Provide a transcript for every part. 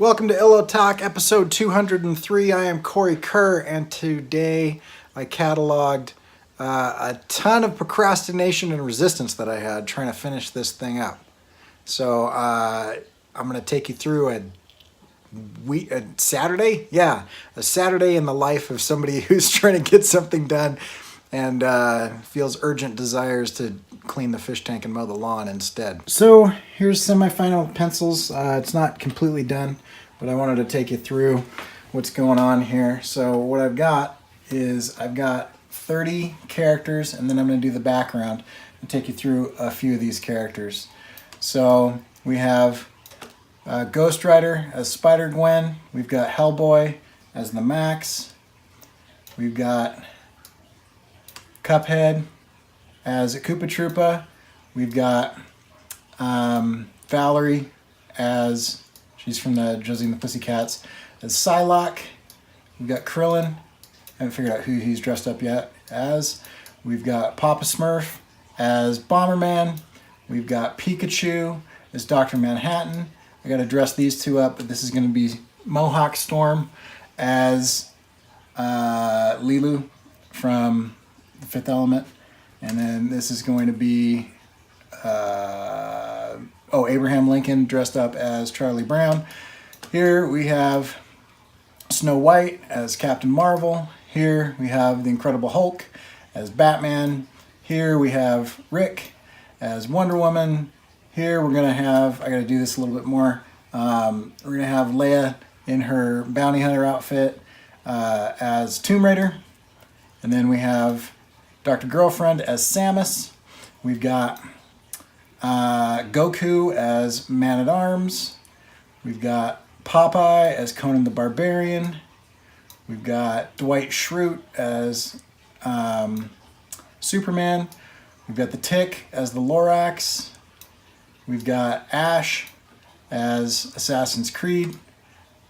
Welcome to Illo Talk, episode 203. I am Cory Kerr, and today I cataloged a ton of procrastination and resistance that I had trying to finish this thing up. So I'm going to take you through a Saturday? Yeah, a Saturday in the life of somebody who's trying to get something done and feels urgent desires to clean the fish tank and mow the lawn instead. So here's some of my final pencils. It's not completely done, but I wanted to take you through what's going on here. So what I've got is I've got 30 characters, and then I'm going to do the background and take you through a few of these characters. So we have Ghost Rider as Spider-Gwen. We've got Hellboy as the Max. We've got Cuphead as a Koopa Troopa. We've got Valerie as, she's from the Josie and the Pussycats, as Psylocke. We've got Krillin. I haven't figured out who he's dressed up yet as. We've got Papa Smurf as Bomberman. We've got Pikachu as Dr. Manhattan. I got to dress these two up, but this is going to be Mohawk Storm as Lilu from The Fifth Element. And then this is going to be Abraham Lincoln dressed up as Charlie Brown. Here we have Snow White as Captain Marvel. Here we have the Incredible Hulk as Batman. Here we have Rick as Wonder Woman. Here we're going to have, I got to do this a little bit more, we're going to have Leia in her bounty hunter outfit as Tomb Raider. And then we have Dr. Girlfriend as Samus. We've got Goku as Man-at-Arms. We've got Popeye as Conan the Barbarian. We've got Dwight Schrute as Superman. We've got the Tick as the Lorax. We've got Ash as Assassin's Creed.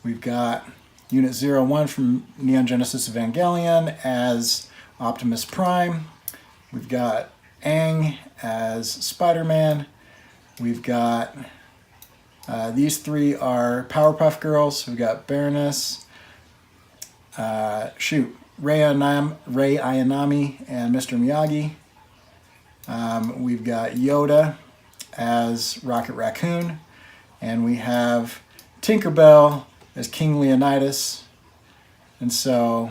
We've got Unit 01 from Neon Genesis Evangelion as Optimus Prime. We've got Aang as Spider-Man. We've got these three are Powerpuff Girls. We've got Baroness, Rei Ayanami and Mr. Miyagi. We've got Yoda as Rocket Raccoon. And we have Tinkerbell as King Leonidas. And so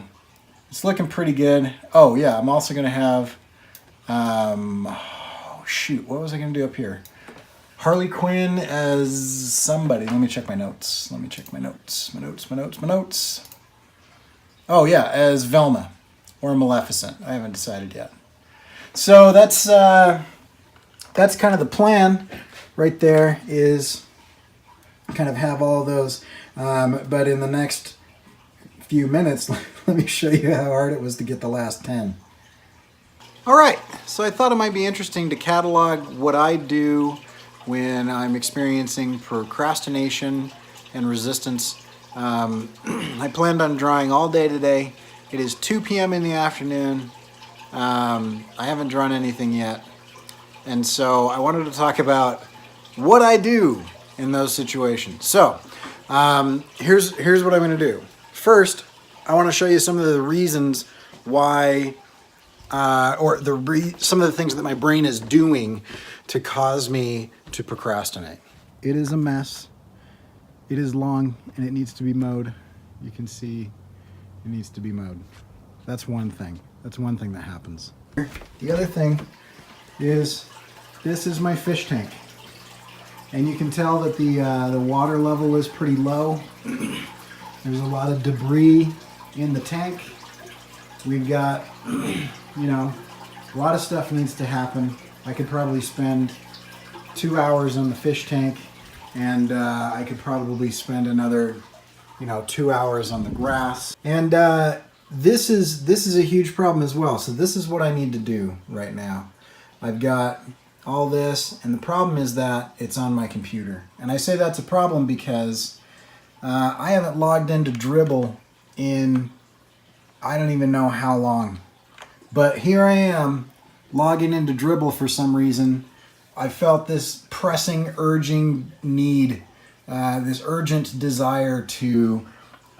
it's looking pretty good. Oh yeah, I'm also going to have, what was I going to do up here? Harley Quinn as somebody. Let me check my notes. My notes. Oh yeah, as Velma or Maleficent. I haven't decided yet. So that's kind of the plan right there, is kind of have all those. But in the next few minutes, let me show you how hard it was to get the last 10. All right, so I thought it might be interesting to catalog what I do when I'm experiencing procrastination and resistance. I planned on drawing all day today. It is 2 p.m. in the afternoon. I haven't drawn anything yet. And so I wanted to talk about what I do in those situations. So here's what I'm going to do. First, I want to show you some of the reasons why, some of the things that my brain is doing to cause me to procrastinate. It is a mess. It is long and it needs to be mowed. You can see it needs to be mowed. That's one thing. That's one thing that happens. The other thing is, this is my fish tank. And you can tell that the water level is pretty low. There's a lot of debris in the tank. We've got, a lot of stuff needs to happen. I could probably spend 2 hours on the fish tank, and I could probably spend another, 2 hours on the grass. And this is a huge problem as well. So this is what I need to do right now. I've got all this, and the problem is that it's on my computer. And I say that's a problem because I haven't logged into Dribbble in I don't even know how long. But here I am logging into Dribbble for some reason. I felt this pressing, urging need this urgent desire to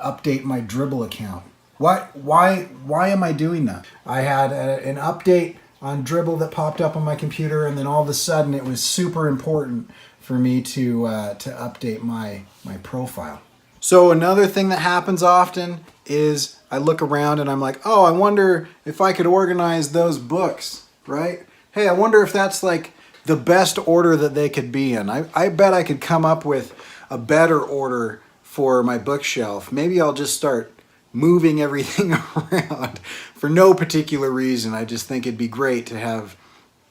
update my Dribble account. Why am I doing that? I had an update on Dribble that popped up on my computer, and then all of a sudden it was super important for me to update my profile. So another thing that happens often is I look around and I'm like, oh, I wonder if I could organize those books, right? Hey, I wonder if that's like the best order that they could be in. I bet I could come up with a better order for my bookshelf. Maybe I'll just start moving everything around for no particular reason. I just think it'd be great to have,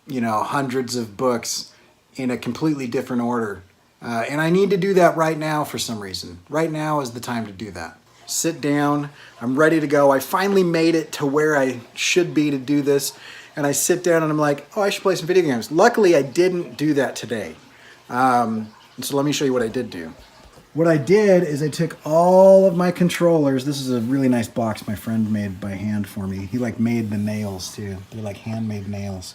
you know, hundreds of books in a completely different order. And I need to do that right now for some reason. Right now is the time to do that. Sit down, I'm ready to go. I finally made it to where I should be to do this. And I sit down and I'm like, oh, I should play some video games. Luckily, I didn't do that today. So let me show you what I did do. What I did is I took all of my controllers. This is a really nice box my friend made by hand for me. He like made the nails too. They're like handmade nails.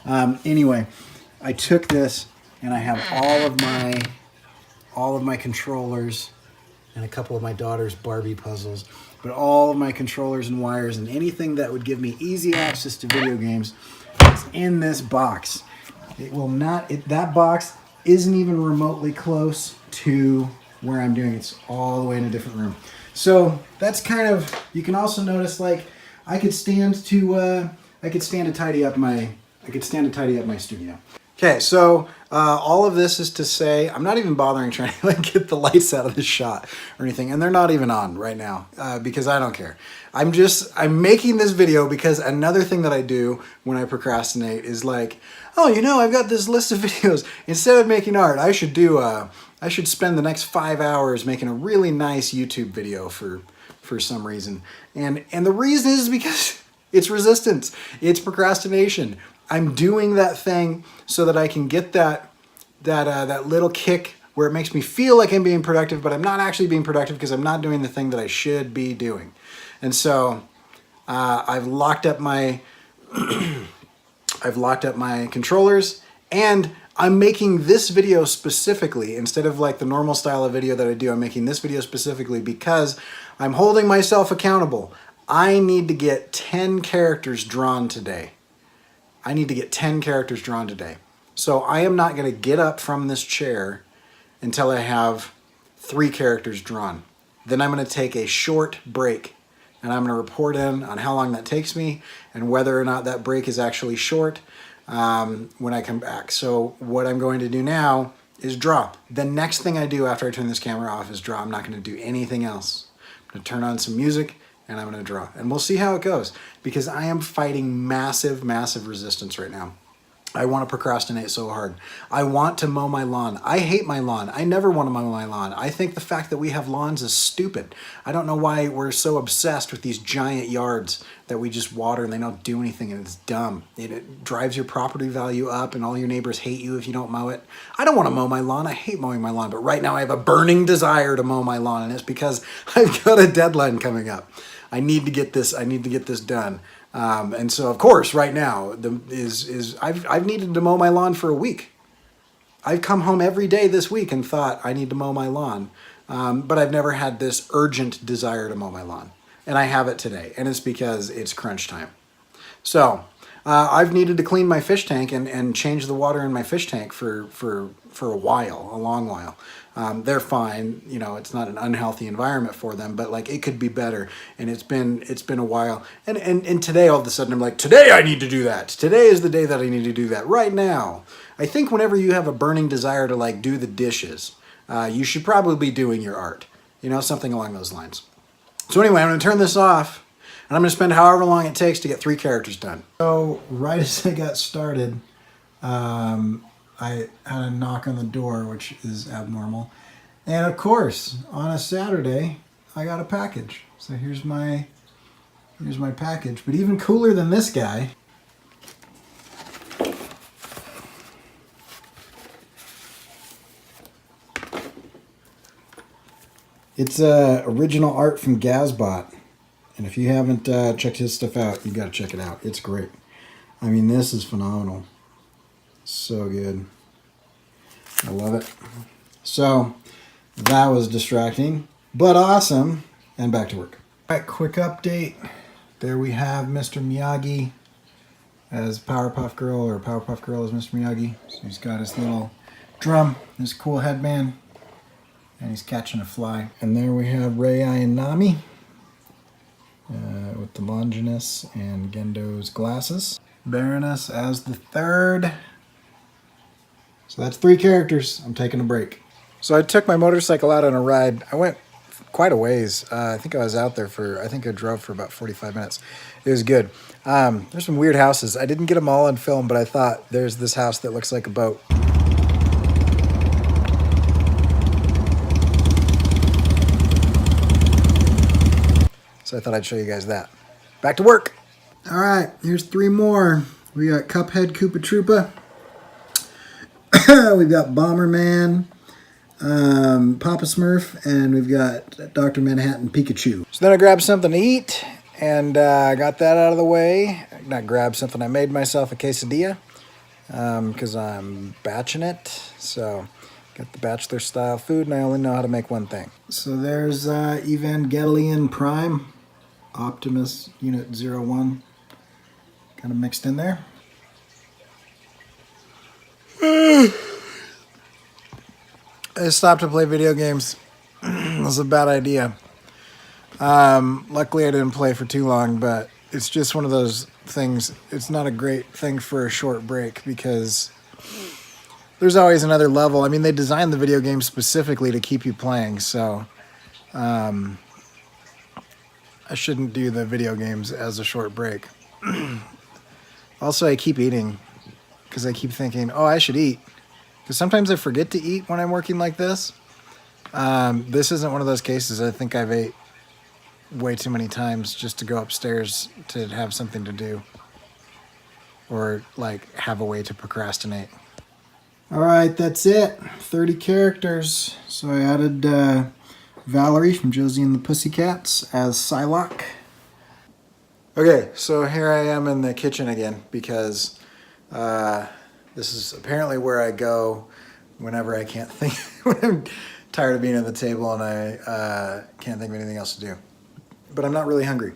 Anyway, I took this and I have all of my controllers and a couple of my daughter's Barbie puzzles, but all of my controllers and wires and anything that would give me easy access to video games is in this box. It will not, that box isn't even remotely close to where I'm doing it. It's all the way in a different room. So that's kind of, you can also notice like I could stand to tidy up my studio. Okay, so all of this is to say, I'm not even bothering trying to like get the lights out of the shot or anything, and they're not even on right now because I don't care. I'm making this video because another thing that I do when I procrastinate is like, oh, you know, I've got this list of videos. Instead of making art, I should spend the next 5 hours making a really nice YouTube video for some reason. And the reason is because it's resistance. It's procrastination. I'm doing that thing so that I can get that little kick where it makes me feel like I'm being productive, but I'm not actually being productive because I'm not doing the thing that I should be doing. And so I've locked up my controllers, and I'm making this video specifically instead of like the normal style of video that I do. I'm making this video specifically because I'm holding myself accountable. I need to get 10 characters drawn today. So I am not going to get up from this chair until I have 3 characters drawn. Then I'm going to take a short break and I'm going to report in on how long that takes me and whether or not that break is actually short when I come back. So what I'm going to do now is draw. The next thing I do after I turn this camera off is draw. I'm not going to do anything else. I'm going to turn on some music and I'm going to draw. And we'll see how it goes because I am fighting massive, massive resistance right now. I want to procrastinate so hard. I want to mow my lawn. I hate my lawn. I never want to mow my lawn. I think the fact that we have lawns is stupid. I don't know why we're so obsessed with these giant yards that we just water and they don't do anything, and it's dumb. It drives your property value up and all your neighbors hate you if you don't mow it. I don't want to mow my lawn. I hate mowing my lawn, but right now I have a burning desire to mow my lawn, and it's because I've got a deadline coming up. I need to get this done. And so, of course, right now I've needed to mow my lawn for a week. I've come home every day this week and thought I need to mow my lawn, but I've never had this urgent desire to mow my lawn, and I have it today, and it's because it's crunch time. So I've needed to clean my fish tank and change the water in my fish tank for a long while. They're fine, you know, it's not an unhealthy environment for them, but like it could be better. And it's been a while. And today all of a sudden I'm like, today I need to do that. Today is the day that I need to do that right now. I think whenever you have a burning desire to like do the dishes, you should probably be doing your art, you know, something along those lines. So anyway, I'm going to turn this off and I'm going to spend however long it takes to get 3 characters done. So right as I got started, I had a knock on the door, which is abnormal. And of course, on a Saturday, I got a package. So here's my package. But even cooler than this guy, it's original art from Gazbot. And if you haven't checked his stuff out, you've got to check it out. It's great. I mean, this is phenomenal. So good. I love it. So That was distracting, but awesome. And back to work. All right, quick update. There we have Mr. Miyagi as Powerpuff Girl, or Powerpuff Girl as Mr. Miyagi. So he's got his little drum, his cool headband, and he's catching a fly. And there we have Rei Ayanami with the Longinus and Gendo's glasses. Baroness as the third. So that's 3 characters. I'm taking a break. So I took my motorcycle out on a ride. I went quite a ways. I think I was out there I drove for about 45 minutes. It was good. There's some weird houses. I didn't get them all on film, but I thought there's this house that looks like a boat. So I thought I'd show you guys that. Back to work. All right, here's 3 more. We got Cuphead Koopa Troopa. We've got Bomberman, Papa Smurf, and we've got Dr. Manhattan Pikachu. So then I grabbed something to eat, and I got that out of the way. Not grabbed something, I made myself a quesadilla, because I'm batching it. So got the bachelor style food, and I only know how to make one thing. So there's Evangelion Prime, Optimus Unit 01, kind of mixed in there. I stopped to play video games. It was a bad idea. Luckily I didn't play for too long, but it's just one of those things. It's not a great thing for a short break because there's always another level. I mean, they designed the video game specifically to keep you playing, so I shouldn't do the video games as a short break. Also, I keep eating because I keep thinking, oh, I should eat. Because sometimes I forget to eat when I'm working like this. This isn't one of those cases. I think I've ate way too many times just to go upstairs to have something to do. Or, like, have a way to procrastinate. All right, that's it. 30 characters. So I added Valerie from Josie and the Pussycats as Psylocke. Okay, so here I am in the kitchen again because this is apparently where I go whenever I can't think, when I'm tired of being at the table and I can't think of anything else to do. But I'm not really hungry.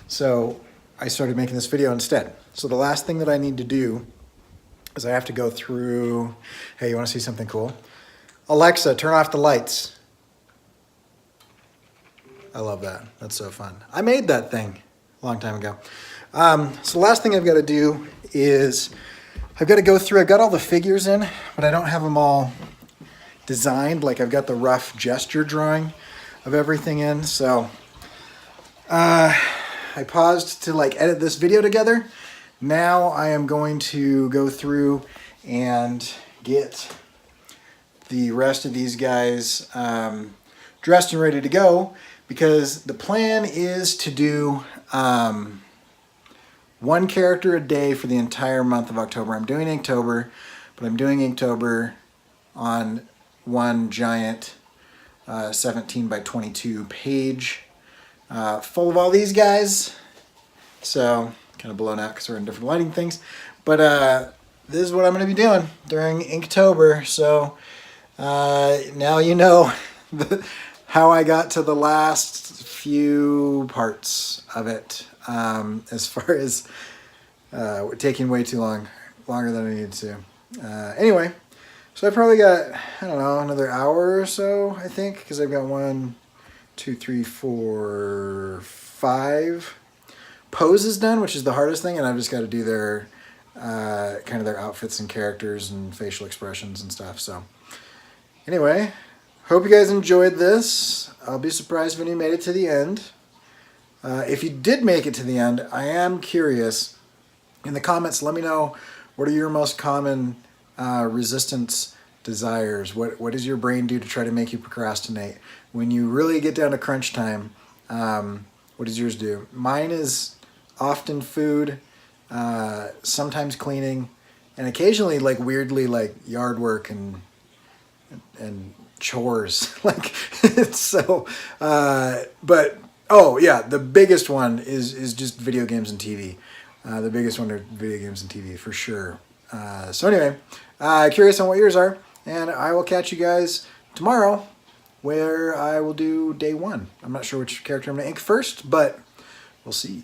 So I started making this video instead. So the last thing that I need to do is I have to go through, hey, you want to see something cool? Alexa, turn off the lights. I love that. That's so fun. I made that thing a long time ago. So the last thing I've got to do is I've got to go through, I've got all the figures in, but I don't have them all designed. Like I've got the rough gesture drawing of everything in. So I paused to like edit this video together. Now I am going to go through and get the rest of these guys dressed and ready to go, because the plan is to do one character a day for the entire month of October. I'm doing Inktober, but I'm doing Inktober on one giant 17 by 22 page full of all these guys. So kind of blown out because we're in different lighting things. But this is what I'm going to be doing during Inktober. So now you know how I got to the last few parts of it, as far as taking way too long, longer than I needed to. Anyway, so I probably got, I don't know, another hour or so, I think, because I've got 1, 2, 3, 4, 5 poses done, which is the hardest thing, and I've just got to do their kind of their outfits and characters and facial expressions and stuff. So anyway, hope you guys enjoyed this. I'll be surprised when you made it to the end. If you did make it to the end, I am curious. In the comments, let me know, what are your most common resistance desires? What does your brain do to try to make you procrastinate? When you really get down to crunch time, what does yours do? Mine is often food, sometimes cleaning, and occasionally, like, weirdly, like yard work and chores. Like, so, but, oh yeah, the biggest one is just video games and TV. The biggest one are video games and TV, for sure. So anyway, curious on what yours are, and I will catch you guys tomorrow where I will do day 1. I'm not sure which character I'm going to ink first, but we'll see.